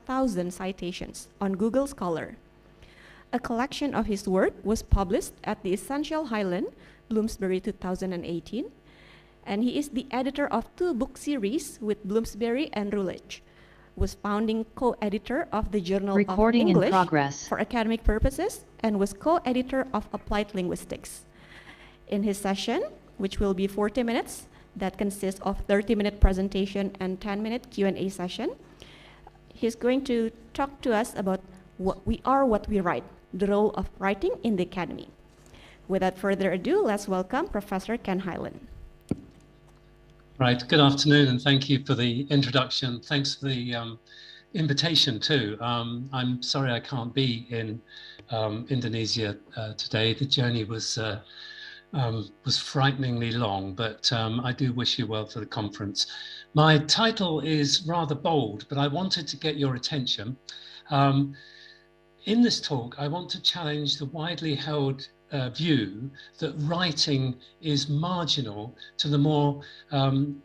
1,000 citations on Google Scholar. A collection of his work was published at the Essential Hyland, Bloomsbury 2018, and he is the editor of 2 book series with Bloomsbury and Routledge, was founding co-editor of the Journal of English for academic purposes, and was co-editor of Applied Linguistics. In his session, which will be 40 minutes, that consists of 30-minute presentation and 10-minute Q&A session, he's going to talk to us about what we write, the role of writing in the academy. Without further ado, let's welcome Professor Ken Hyland. Right, good afternoon, and thank you for the introduction. Thanks for the invitation too. I'm sorry I can't be in Indonesia today. The journey was frighteningly long, but I do wish you well for the conference. My title is rather bold, but I wanted to get your attention. In this talk, I want to challenge the widely held view that writing is marginal to the more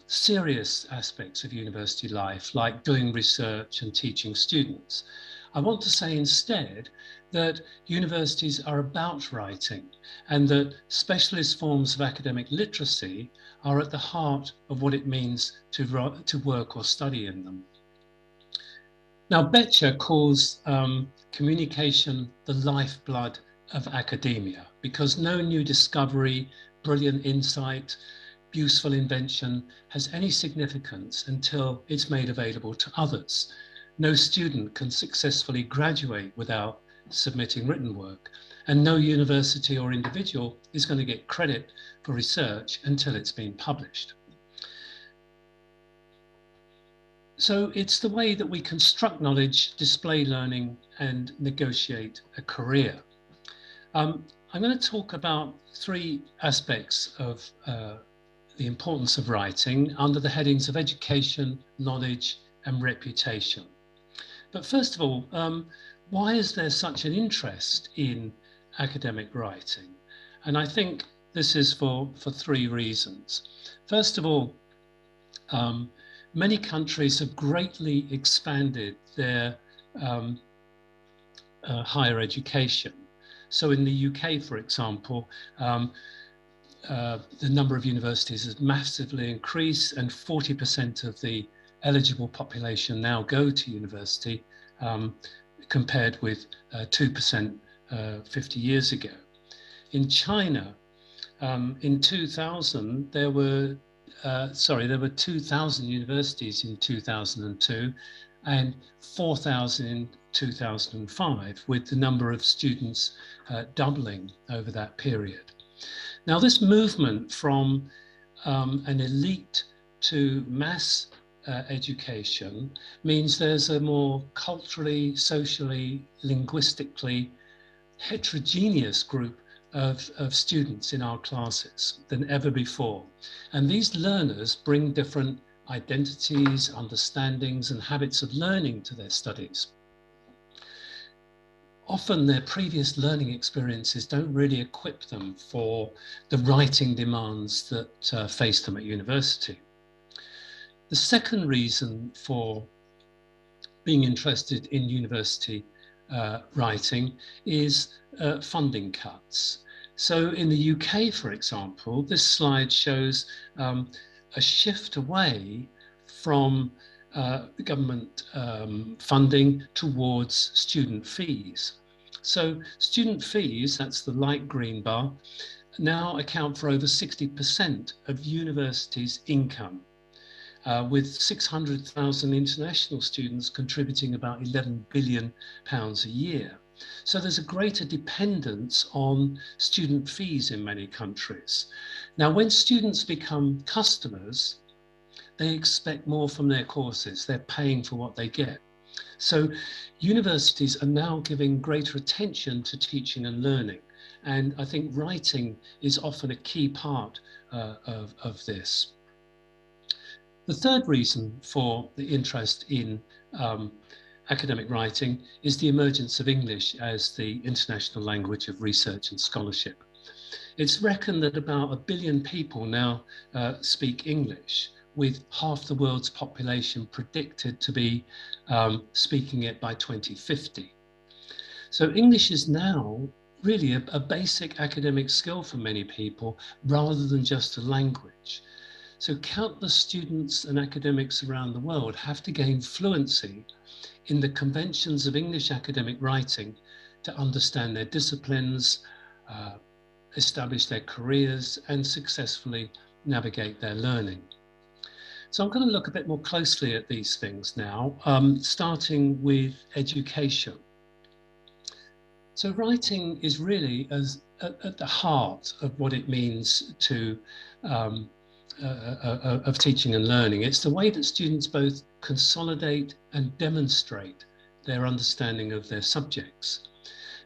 serious aspects of university life, like doing research and teaching students. I want to say instead that universities are about writing, and that specialist forms of academic literacy are at the heart of what it means to work or study in them. Now, Becher calls communication the lifeblood of academia, because no new discovery, brilliant insight, useful invention has any significance until it's made available to others. No student can successfully graduate without submitting written work, and no university or individual is going to get credit for research until it's been published. So it's the way that we construct knowledge, display learning, and negotiate a career. I'm going to talk about 3 aspects of the importance of writing under the headings of education, knowledge, and reputation. But first of all, why is there such an interest in academic writing? And I think this is for 3 reasons. First of all, many countries have greatly expanded their higher education. So in the UK, for example, the number of universities has massively increased, and 40% of the eligible population now go to university, compared with 2% 50 years ago. In China, in 2000, there were 2,000 universities in 2002 and 4,000 in 2005, with the number of students doubling over that period. Now, this movement from an elite to mass education means there's a more culturally, socially, linguistically heterogeneous group of students in our classes than ever before. And these learners bring different identities, understandings, and habits of learning to their studies. Often their previous learning experiences don't really equip them for the writing demands that face them at university. The second reason for being interested in university writing is funding cuts. So in the UK, for example, this slide shows a shift away from government funding towards student fees. So student fees, that's the light green bar, now account for over 60% of universities' income, with 600,000 international students contributing about £11 billion a year. So there's a greater dependence on student fees in many countries. Now, when students become customers, they expect more from their courses. They're paying for what they get. So universities are now giving greater attention to teaching and learning. And I think writing is often a key part of this. The third reason for the interest in academic writing is the emergence of English as the international language of research and scholarship. It's reckoned that about 1 billion people now speak English, with half the world's population predicted to be speaking it by 2050. So English is now really a basic academic skill for many people rather than just a language. So countless students and academics around the world have to gain fluency in the conventions of English academic writing to understand their disciplines, establish their careers, and successfully navigate their learning. So I'm going to look a bit more closely at these things now, starting with education. So writing is really at the heart of what it means to of teaching and learning. It's the way that students both consolidate and demonstrate their understanding of their subjects.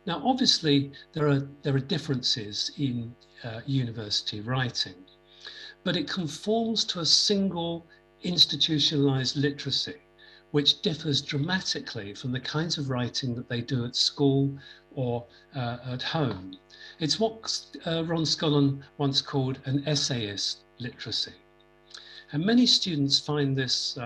Now, obviously, there are differences in university writing, but it conforms to a single institutionalized literacy, which differs dramatically from the kinds of writing that they do at school or at home. It's what Ron Scollon once called an essayist literacy. And many students find this,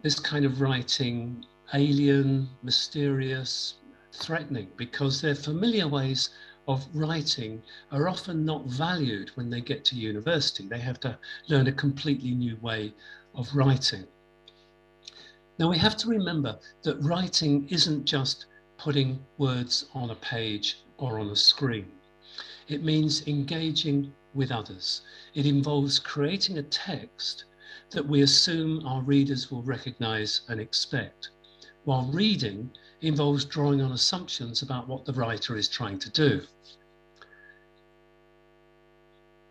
this kind of writing alien, mysterious, threatening, because their familiar ways of writing are often not valued when they get to university. They have to learn a completely new way of writing. Now we have to remember that writing isn't just putting words on a page or on a screen. It means engaging with others. It involves creating a text that we assume our readers will recognize and expect, while reading involves drawing on assumptions about what the writer is trying to do.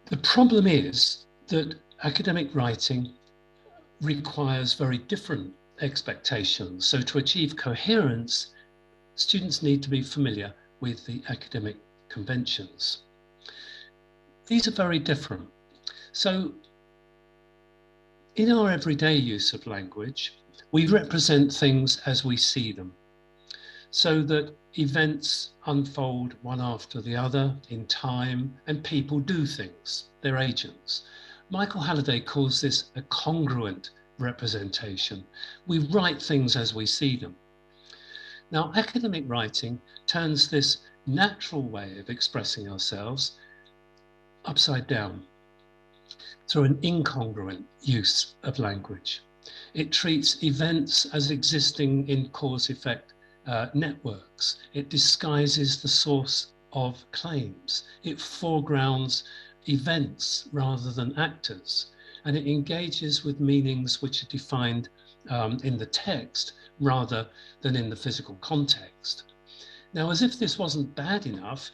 The problem is that academic writing requires very different expectations. So to achieve coherence, students need to be familiar with the academic conventions. These are very different. So in our everyday use of language, we represent things as we see them, so that events unfold one after the other in time, and people do things, they're agents. Michael Halliday calls this a congruent representation. We write things as we see them. Now, academic writing turns this natural way of expressing ourselves upside down through an incongruent use of language. It treats events as existing in cause-effect networks. It disguises the source of claims. It foregrounds events rather than actors. And it engages with meanings which are defined in the text rather than in the physical context. Now, as if this wasn't bad enough,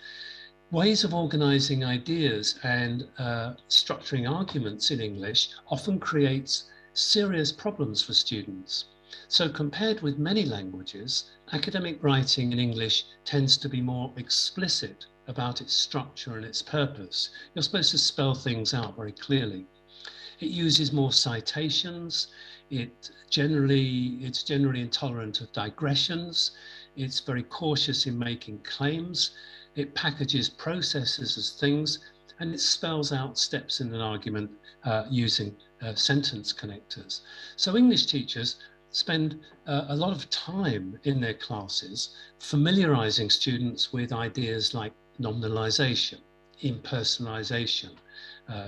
ways of organizing ideas and structuring arguments in English often creates serious problems for students. So compared with many languages, academic writing in English tends to be more explicit about its structure and its purpose. You're supposed to spell things out very clearly. It uses more citations. It's generally intolerant of digressions. It's very cautious in making claims. It packages processes as things, and it spells out steps in an argument using sentence connectors. So English teachers spend a lot of time in their classes familiarizing students with ideas like nominalization, impersonalization,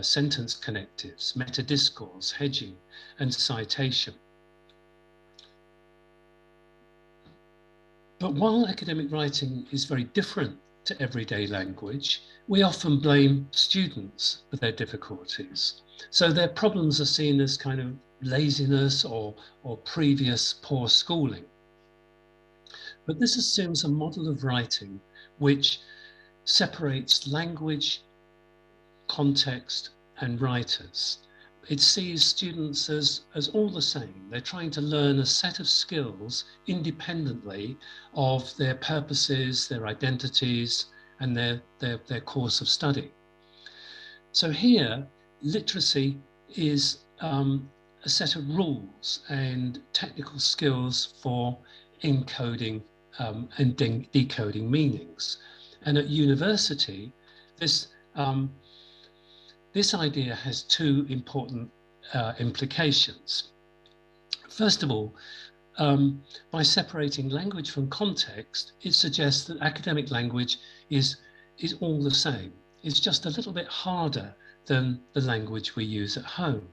sentence connectives, meta-discourse, hedging, and citation. But while academic writing is very different to everyday language, we often blame students for their difficulties. So their problems are seen as kind of laziness or previous poor schooling. But this assumes a model of writing which separates language, context, and writers. It sees students as all the same. They're trying to learn a set of skills independently of their purposes, their identities, and their course of study. So here, literacy is a set of rules and technical skills for encoding and decoding meanings. And at university, this idea has two important implications. First of all, by separating language from context, it suggests that academic language is all the same. It's just a little bit harder than the language we use at home.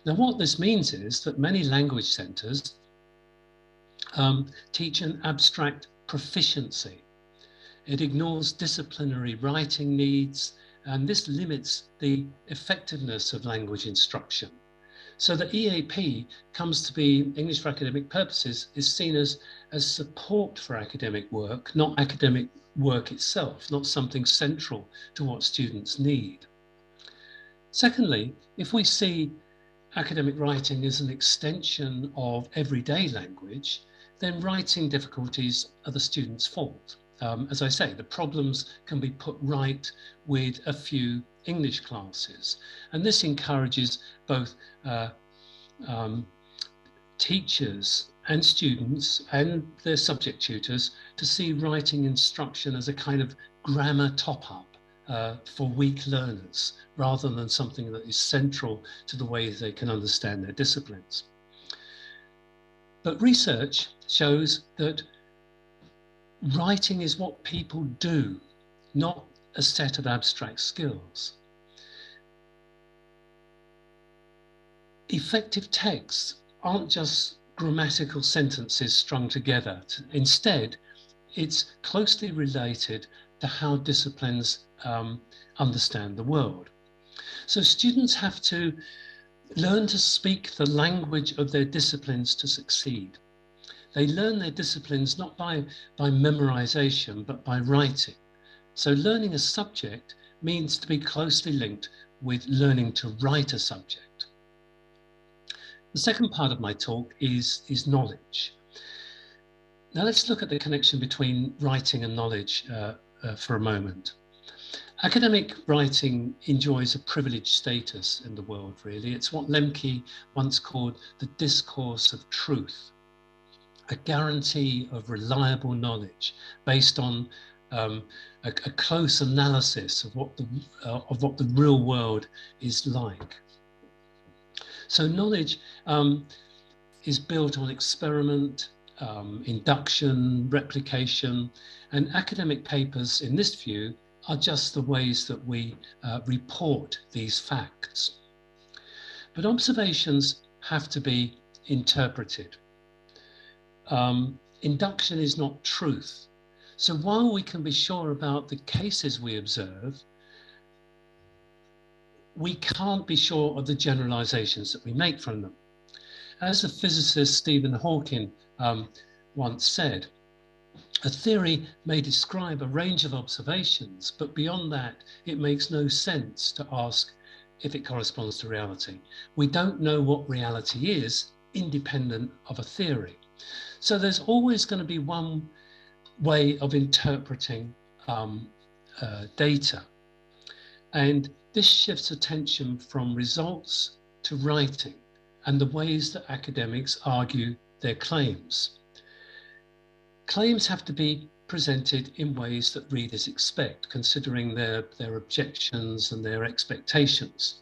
Now, what this means is that many language centres teach an abstract proficiency. It ignores disciplinary writing needs, and this limits the effectiveness of language instruction. So the EAP comes to be, English for Academic Purposes, is seen as support for academic work, not academic work itself, not something central to what students need. Secondly, if we see academic writing as an extension of everyday language, then writing difficulties are the student's fault. As I say, the problems can be put right with a few English classes. And this encourages both teachers and students and their subject tutors to see writing instruction as a kind of grammar top-up for weak learners, rather than something that is central to the way they can understand their disciplines. But research shows that writing is what people do, not a set of abstract skills. Effective texts aren't just grammatical sentences strung together. Instead, it's closely related to how disciplines understand the world. So students have to learn to speak the language of their disciplines to succeed. They learn their disciplines not by memorization, but by writing. So learning a subject means to be closely linked with learning to write a subject. The second part of my talk is knowledge. Now let's look at the connection between writing and knowledge for a moment. Academic writing enjoys a privileged status in the world, really. It's what Lemke once called the discourse of truth, a guarantee of reliable knowledge based on a close analysis of what the real world is like. So knowledge is built on experiment, induction, replication, and academic papers in this view are just the ways that we report these facts. But observations have to be interpreted. Induction is not truth. So while we can be sure about the cases we observe, we can't be sure of the generalizations that we make from them. As the physicist Stephen Hawking once said, a theory may describe a range of observations, but beyond that, it makes no sense to ask if it corresponds to reality. We don't know what reality is independent of a theory. So there's always going to be one way of interpreting data. And this shifts attention from results to writing and the ways that academics argue their claims. Claims have to be presented in ways that readers expect, considering their objections and their expectations.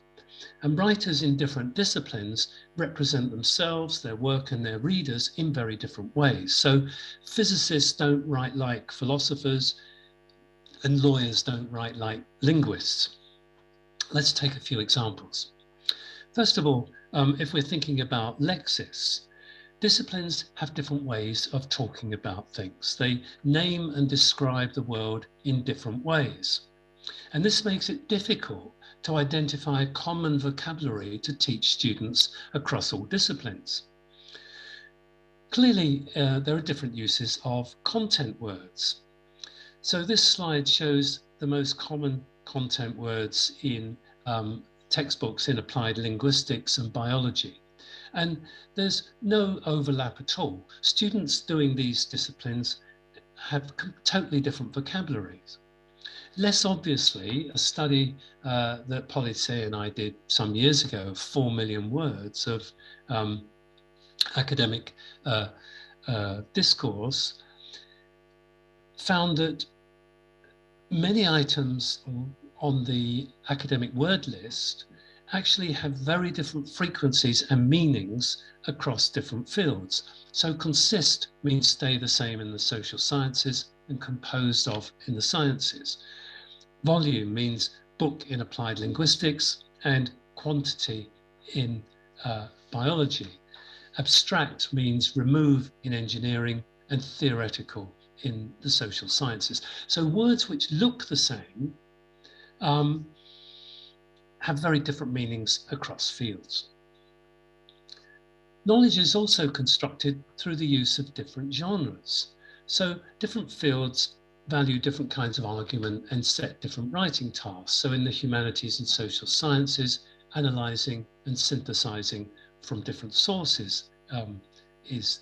And writers in different disciplines represent themselves, their work and their readers in very different ways. So physicists don't write like philosophers and lawyers don't write like linguists. Let's take a few examples. First of all, if we're thinking about lexis, disciplines have different ways of talking about things. They name and describe the world in different ways. And this makes it difficult to identify a common vocabulary to teach students across all disciplines. Clearly, there are different uses of content words. So this slide shows the most common content words in textbooks in applied linguistics and biology. And there's no overlap at all. Students doing these disciplines have totally different vocabularies. Less obviously, a study that Police and I did some years ago of 4 million words of academic discourse found that many items on the academic word list actually have very different frequencies and meanings across different fields. So consist means stay the same in the social sciences and composed of in the sciences. Volume means book in applied linguistics and quantity in biology. Abstract means remove in engineering and theoretical in the social sciences. So words which look the same have very different meanings across fields. Knowledge is also constructed through the use of different genres. So different fields value different kinds of argument and set different writing tasks. So in the humanities and social sciences, analysing and synthesizing from different sources is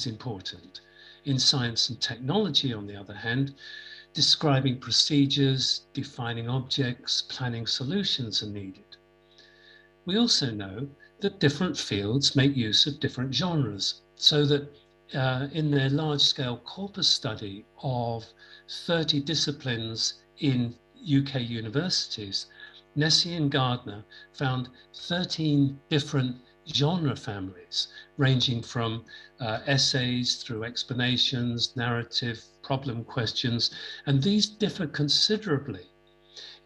important. In science and technology, on the other hand, describing procedures, defining objects, planning solutions are needed. We also know that different fields make use of different genres, so that in their large-scale corpus study of 30 disciplines in UK universities, Nessie and Gardner found 13 different genre families, ranging from essays through explanations, narrative, problem questions, and these differ considerably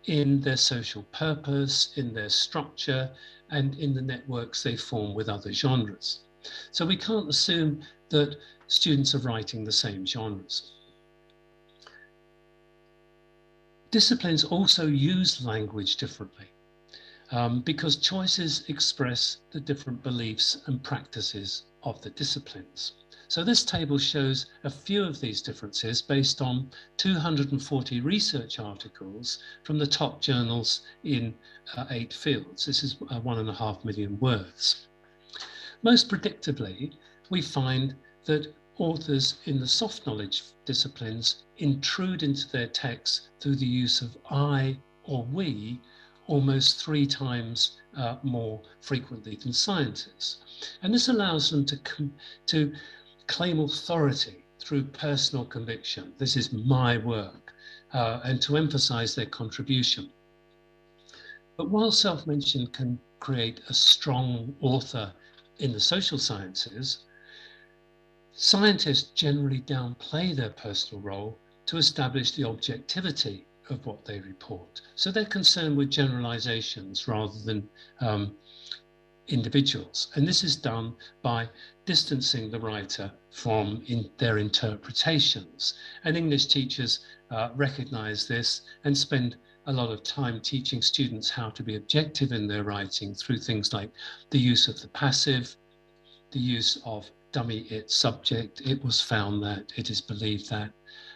in their social purpose, in their structure, and in the networks they form with other genres. So we can't assume that students are writing the same genres. Disciplines also use language differently because choices express the different beliefs and practices of the disciplines. So this table shows a few of these differences based on 240 research articles from the top journals in 8 fields. This is 1.5 million words. Most predictably, we find that authors in the soft knowledge disciplines intrude into their texts through the use of I or we almost 3 times more frequently than scientists. And this allows them to claim authority through personal conviction. This is my work, and to emphasize their contribution. But while self-mention can create a strong author in the social sciences, scientists generally downplay their personal role to establish the objectivity of what they report. So they're concerned with generalizations rather than individuals. And this is done by distancing the writer from their interpretations. And English teachers recognize this and spend a lot of time teaching students how to be objective in their writing through things like the use of the passive, the use of dummy it subject, it was found that, it is believed that,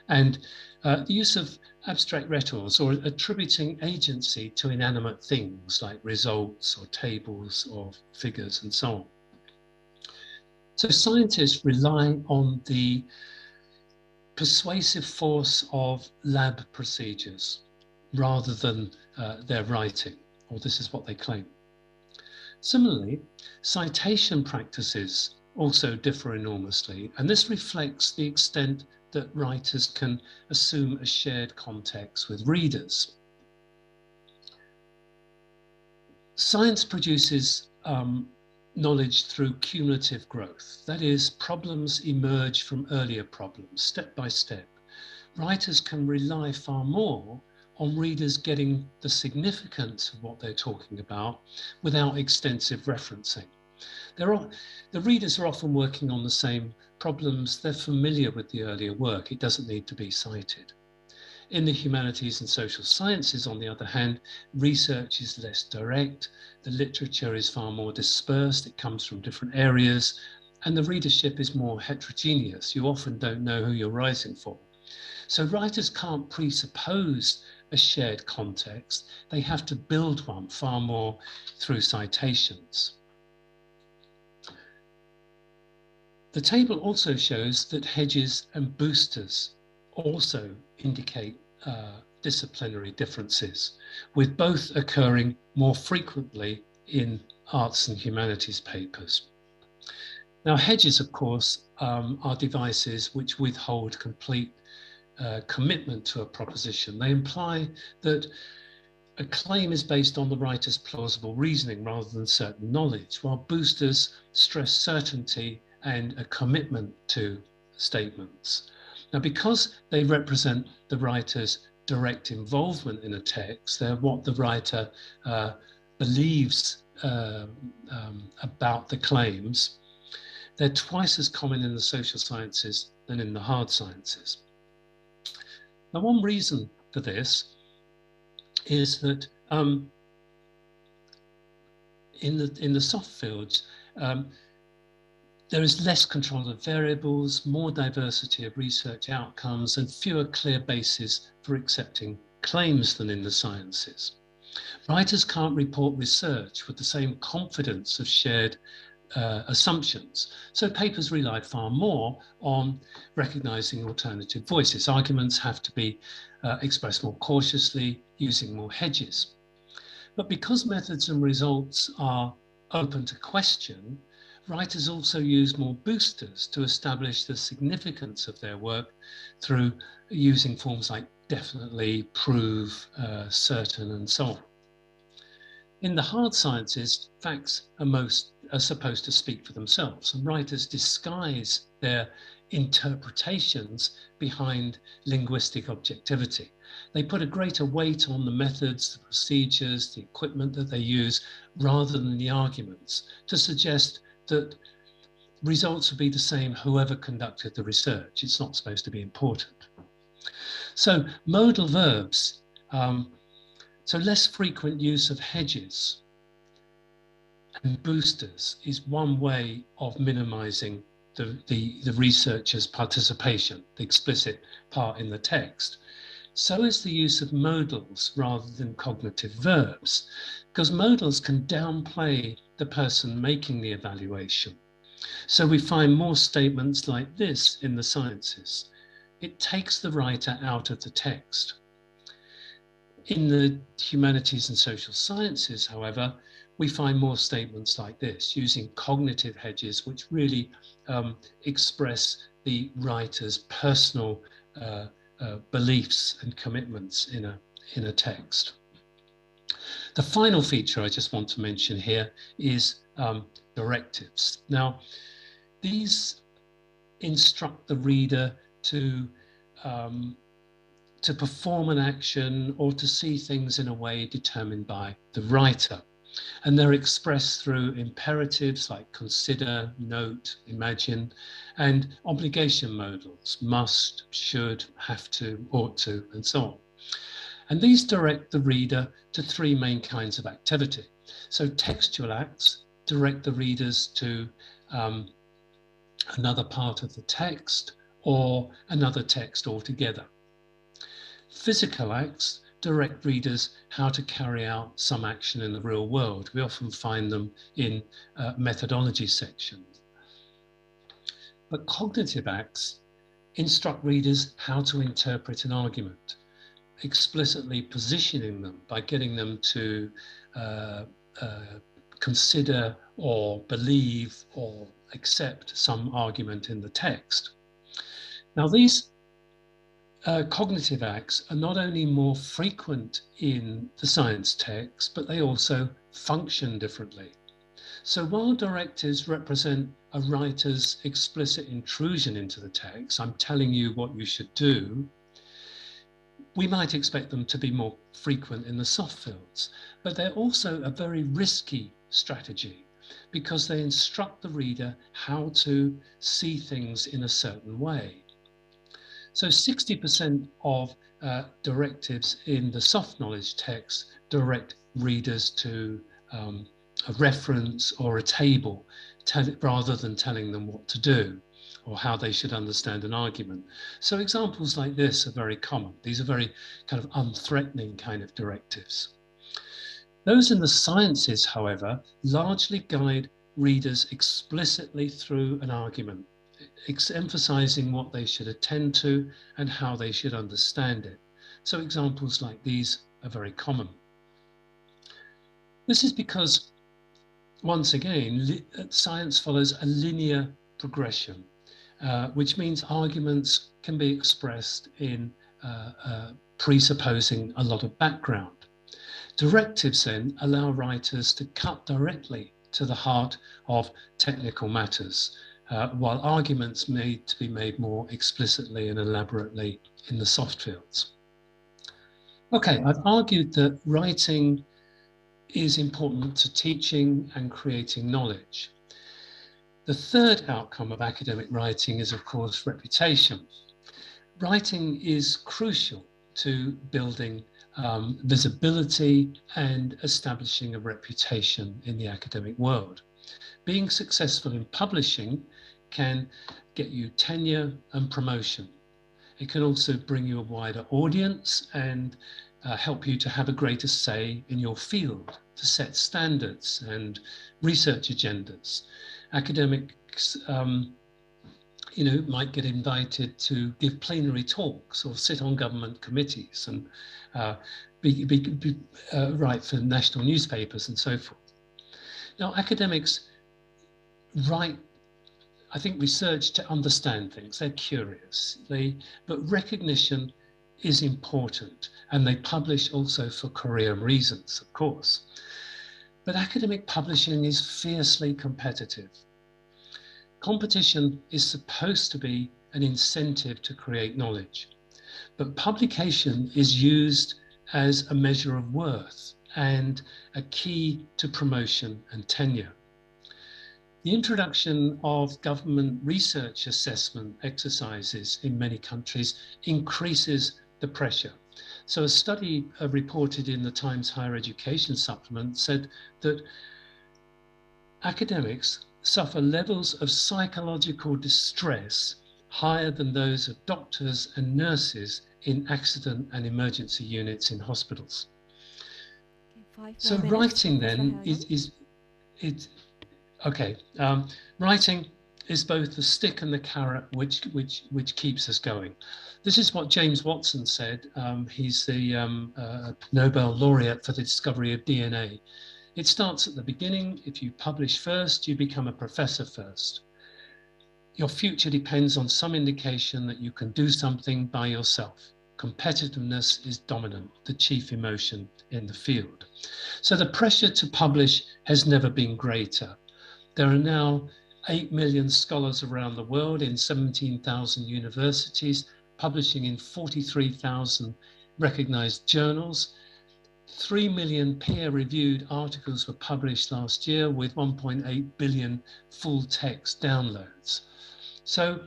and the use of abstract rhetors, or attributing agency to inanimate things like results or tables or figures and so on. So scientists rely on the persuasive force of lab procedures rather than their writing, or this is what they claim. Similarly, citation practices also differ enormously, and this reflects the extent that writers can assume a shared context with readers. Science produces knowledge through cumulative growth. That is, problems emerge from earlier problems, step by step. Writers can rely far more on readers getting the significance of what they're talking about without extensive referencing. The readers are often working on the same problems. They're familiar with the earlier work. It doesn't need to be cited. In the humanities and social sciences, on the other hand, research is less direct. The literature is far more dispersed. It comes from different areas, and the readership is more heterogeneous. You often don't know who you're writing for. So writers can't presuppose a shared context. They have to build one far more through citations. The table also shows that hedges and boosters also indicate disciplinary differences, with both occurring more frequently in arts and humanities papers. Now, hedges, of course, are devices which withhold complete commitment to a proposition. They imply that a claim is based on the writer's plausible reasoning rather than certain knowledge, while boosters stress certainty and a commitment to statements. Now, because they represent the writer's direct involvement in a text, they're what the writer believes about the claims, they're twice as common in the social sciences than in the hard sciences. Now, one reason for this is that in the soft fields, there is less control of variables, more diversity of research outcomes, and fewer clear bases for accepting claims than in the sciences. Writers can't report research with the same confidence of shared assumptions. So papers rely far more on recognizing alternative voices. Arguments have to be expressed more cautiously, using more hedges. But because methods and results are open to question, writers also use more boosters to establish the significance of their work through using forms like definitely, prove, certain, and so on. In the hard sciences, facts are supposed to speak for themselves, and writers disguise their interpretations behind linguistic objectivity. They put a greater weight on the methods, the procedures, the equipment that they use, rather than the arguments, to suggest that results would be the same whoever conducted the research. It's not supposed to be important. So modal verbs, so less frequent use of hedges and boosters is one way of minimizing the researcher's participation, the explicit part in the text. So is the use of modals rather than cognitive verbs, because modals can downplay the person making the evaluation. So we find more statements like this in the sciences. It takes the writer out of the text. In the humanities and social sciences, however, we find more statements like this, using cognitive hedges, which really express the writer's personal beliefs and commitments in a text. The final feature I just want to mention here is directives. Now, these instruct the reader to perform an action or to see things in a way determined by the writer. And they're expressed through imperatives like consider, note, imagine, and obligation modals, must, should, have to, ought to, and so on. And these direct the reader to three main kinds of activity. So textual acts direct the readers to another part of the text or another text altogether. Physical acts direct readers how to carry out some action in the real world. We often find them in methodology sections. But cognitive acts instruct readers how to interpret an argument, explicitly positioning them by getting them to consider or believe or accept some argument in the text. Now, these cognitive acts are not only more frequent in the science text, but they also function differently. So while directives represent a writer's explicit intrusion into the text, I'm telling you what you should do, we might expect them to be more frequent in the soft fields, but they're also a very risky strategy because they instruct the reader how to see things in a certain way. So 60% of directives in the soft knowledge text direct readers to a reference or a table rather than telling them what to do or how they should understand an argument. So examples like this are very common. These are very kind of unthreatening kind of directives. Those in the sciences, however, largely guide readers explicitly through an argument, emphasizing what they should attend to and how they should understand it. So examples like these are very common. This is because, once again, science follows a linear progression, which means arguments can be expressed in presupposing a lot of background. Directives then allow writers to cut directly to the heart of technical matters, while arguments need to be made more explicitly and elaborately in the soft fields. Okay, I've argued that writing is important to teaching and creating knowledge. The third outcome of academic writing is, of course, reputation. Writing is crucial to building visibility and establishing a reputation in the academic world. Being successful in publishing can get you tenure and promotion. It can also bring you a wider audience and help you to have a greater say in your field, to set standards and research agendas. Academics might get invited to give plenary talks or sit on government committees and write for national newspapers and so forth. Now, academics write, I think, research to understand things. They're curious, but recognition is important, and they publish also for career reasons, of course. But academic publishing is fiercely competitive. Competition is supposed to be an incentive to create knowledge, but publication is used as a measure of worth and a key to promotion and tenure. The introduction of government research assessment exercises in many countries increases the pressure. So a study reported in the Times Higher Education Supplement said that academics suffer levels of psychological distress higher than those of doctors and nurses in accident and emergency units in hospitals. So writing then writing is both the stick and the carrot which keeps us going. This is what James Watson said. He's the Nobel laureate for the discovery of DNA. It starts at the beginning. If you publish first, you become a professor first. Your future depends on some indication that you can do something by yourself. Competitiveness is dominant, the chief emotion in the field. So the pressure to publish has never been greater. There are now 8 million scholars around the world in 17,000 universities, publishing in 43,000 recognized journals. 3 million peer-reviewed articles were published last year with 1.8 billion full-text downloads. So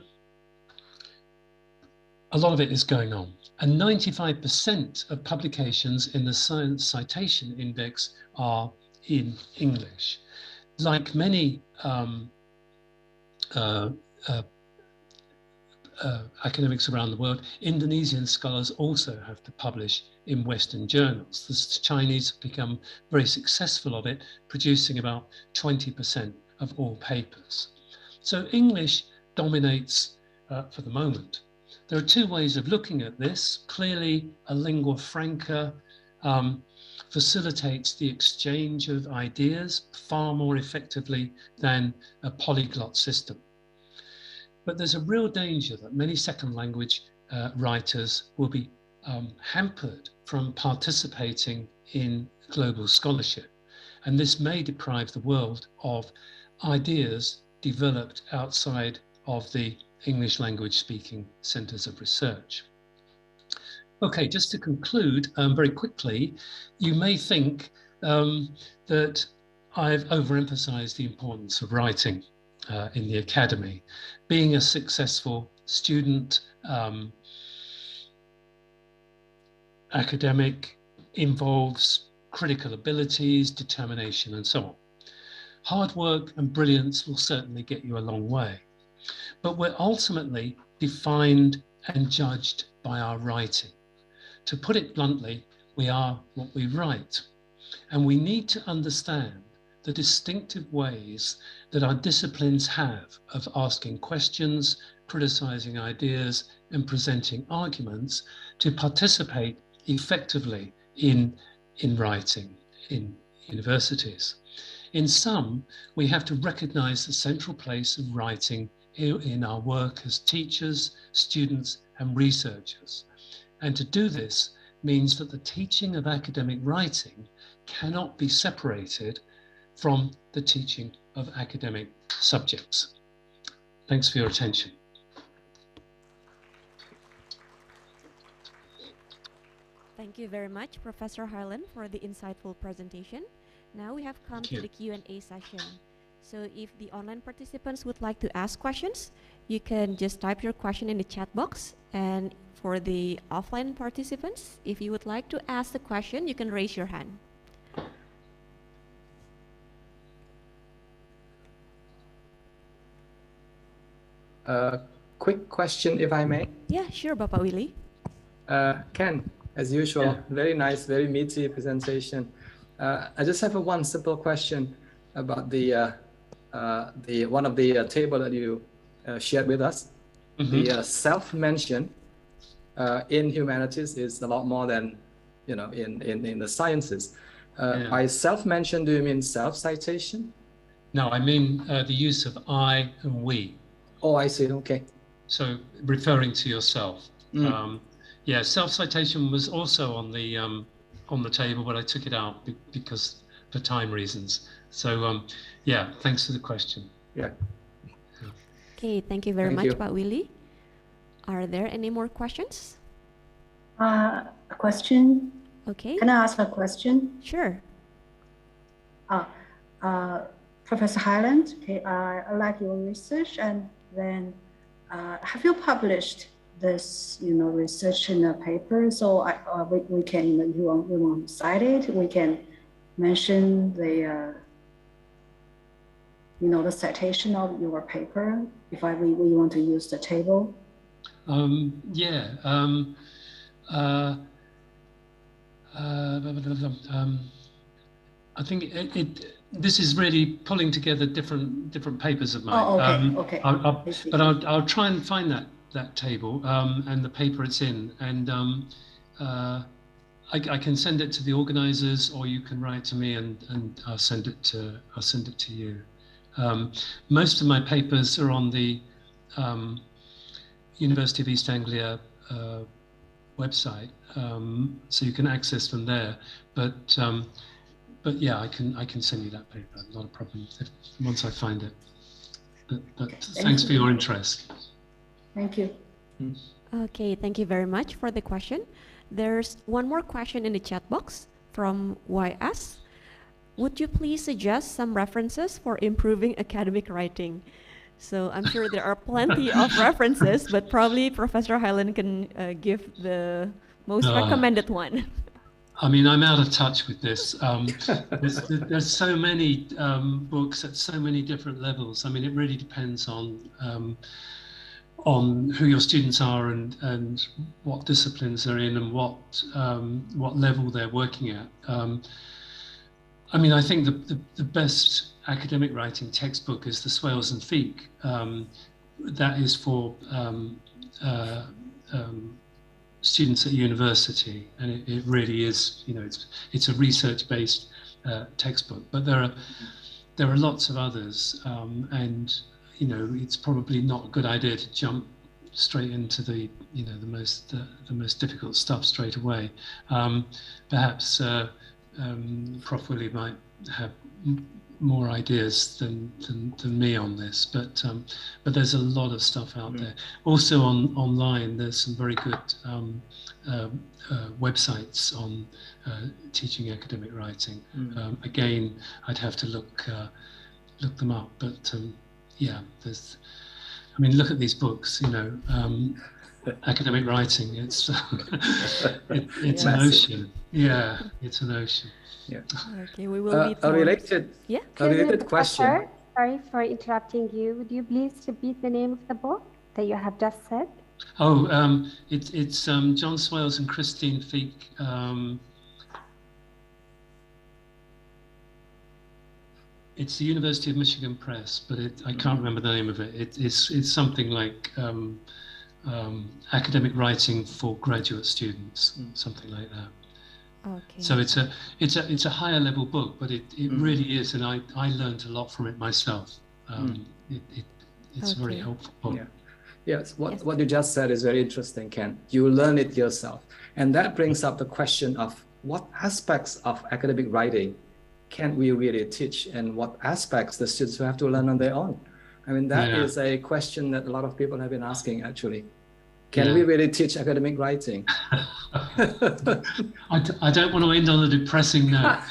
a lot of it is going on. And 95% of publications in the Science Citation Index are in English. Like many academics around the world, Indonesian scholars also have to publish in Western journals. The Chinese have become very successful of it, producing about 20% of all papers. So English dominates for the moment. There are two ways of looking at this. Clearly, a lingua franca facilitates the exchange of ideas far more effectively than a polyglot system. But there's a real danger that many second language writers will be hampered from participating in global scholarship. And this may deprive the world of ideas developed outside of the English language speaking centers of research. Okay, just to conclude very quickly, you may think that I've overemphasized the importance of writing in the academy. Being a successful student academic involves critical abilities, determination, and so on. Hard work and brilliance will certainly get you a long way, but we're ultimately defined and judged by our writing. To put it bluntly, we are what we write, and we need to understand the distinctive ways that our disciplines have of asking questions, criticizing ideas, and presenting arguments to participate effectively in writing in universities. In some, we have to recognize the central place of writing in our work as teachers, students, and researchers. And to do this means that the teaching of academic writing cannot be separated from the teaching of academic subjects. Thanks for your attention. Thank you very much, Professor Hyland, for the insightful presentation. Now we have come to the Q&A session. So if the online participants would like to ask questions, you can just type your question in the chat box. And for the offline participants, if you would like to ask the question, you can raise your hand. Quick question, if I may. Yeah, sure, Bapak Willy. Ken, as usual, very nice, very meaty presentation. I just have one simple question about the one of the table that you shared with us. The self-mention in humanities is a lot more than, you know, in the sciences. By self-mention, do you mean self-citation? No, I mean the use of I and we. Oh, I see. Okay. So referring to yourself. Yeah, self-citation was also on the table, but I took it out because for time reasons. So yeah, thanks for the question. Yeah. Okay, thank you very much, Pak Willy. Are there any more questions? A question. Okay. Can I ask a question? Sure. Professor Hyland, okay, I like your research, and then have you published this, you know, research in a paper? So we can, you want to cite it, we can mention the, you know, the citation of your paper if we want to use the table. Yeah. I think this is really pulling together different papers of mine. Oh, okay, okay. I'll try and find that table and the paper it's in, and I can send it to the organisers, or you can write to me and I'll send it to you. Most of my papers are on the University of East Anglia website, so you can access them there. But yeah, I can send you that paper. Not a problem once I find it. But thanks for your interest. Thank you. Okay, thank you very much for the question. There's one more question in the chat box from YS. Would you please suggest some references for improving academic writing? So I'm sure there are plenty of references, but probably Professor Hyland can give the most recommended one. I mean, I'm out of touch with this. There's so many books at so many different levels. I mean, it really depends on who your students are and what disciplines they're in and what level they're working at. I mean, I think the best academic writing textbook is the Swales and Feek. That is for students at university, and it really is, you know, it's a research-based textbook. But there are lots of others, and you know, it's probably not a good idea to jump straight into the most difficult stuff straight away. Perhaps Prof. Willy might have more ideas than me on this, but there's a lot of stuff out there. Also online, there's some very good websites on teaching academic writing. Again, I'd have to look them up, but yeah, I mean, look at these books, you know, academic writing, it's it's an ocean. Yeah, it's an ocean. Yeah. Okay, we will read a related question. Sorry for interrupting you. Would you please repeat the name of the book that you have just said? Oh, it's John Swales and Christine Feek. It's the University of Michigan Press, but I can't remember the name of it. It's something like academic writing for graduate students, something like that. Okay. So it's a higher level book, but it really is, and I learned a lot from it myself. It's a very helpful book. Yeah. Yes, what you just said is very interesting, Ken. You learn it yourself, and that brings up the question of what aspects of academic writing can we really teach, and what aspects the students will have to learn on their own? I mean, that is a question that a lot of people have been asking, actually. Can we really teach academic writing? I don't want to end on a depressing note.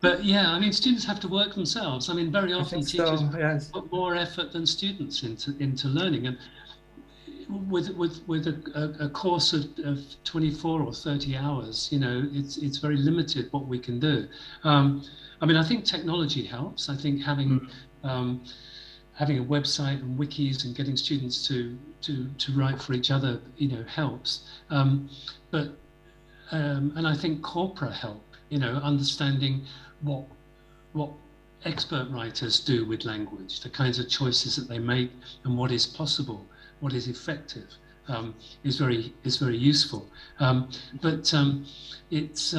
But yeah, I mean, students have to work themselves. I mean, very often teachers put more effort than students into learning. And with a course of 24 or 30 hours, you know, it's very limited what we can do. I mean, I think technology helps. I think having a website and wikis and getting students to write for each other, you know, helps. And I think corpora help, you know, understanding what expert writers do with language, the kinds of choices that they make, and what is possible, what is effective, is very useful. It's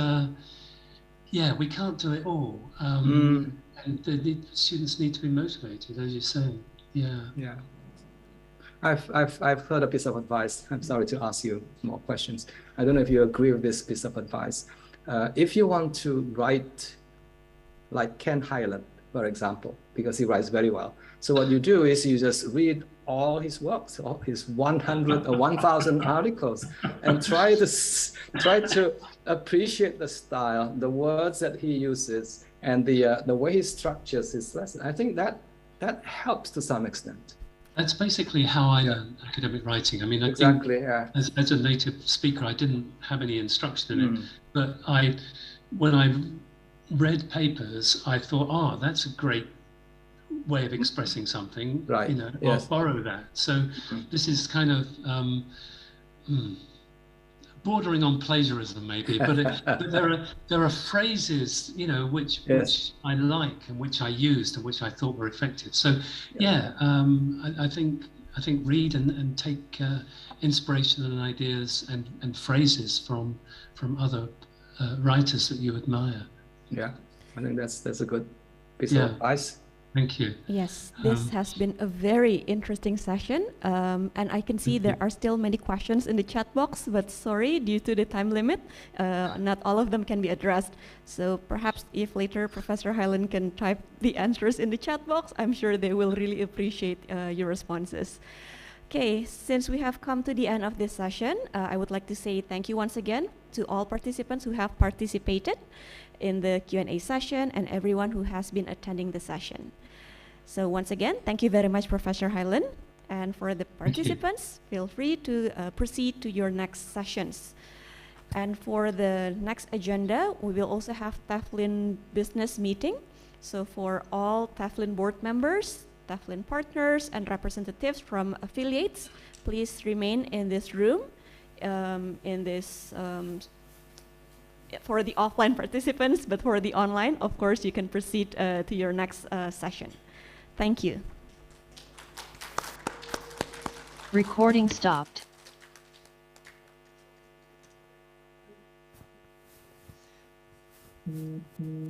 yeah, we can't do it all, and the students need to be motivated, as you say. Yeah. I've heard a piece of advice. I'm sorry to ask you more questions. I don't know if you agree with this piece of advice. If you want to write like Ken Hyland, for example, because he writes very well. So what you do is you just read all his works, all his 100 or 1,000 articles, and try to appreciate the style, the words that he uses, and the way he structures his lesson. I think that helps to some extent. That's basically how I learn academic writing. I mean, I think as a native speaker, I didn't have any instruction in it, but when I read papers, I thought, oh, that's a great way of expressing something, right? You know, I'll borrow that. So this is kind of bordering on plagiarism, maybe, but there are phrases, you know, which I like and which I used and which I thought were effective. So I think read and take inspiration and ideas and phrases from other writers that you admire. Yeah, I think that's a good piece of advice. Thank you. Yes, this has been a very interesting session, and I can see there are still many questions in the chat box, but sorry, due to the time limit, not all of them can be addressed. So perhaps if later Professor Hyland can type the answers in the chat box, I'm sure they will really appreciate your responses. Okay, since we have come to the end of this session, I would like to say thank you once again to all participants who have participated in the Q&A session and everyone who has been attending the session. So once again, thank you very much, Professor Hyland. And for the participants, feel free to proceed to your next sessions. And for the next agenda, we will also have TEFLIN business meeting. So for all TEFLIN board members, TEFLIN partners, and representatives from affiliates, please remain in this room, for the offline participants, but for the online, of course, you can proceed to your next session. Thank you. Recording stopped. Mm-hmm.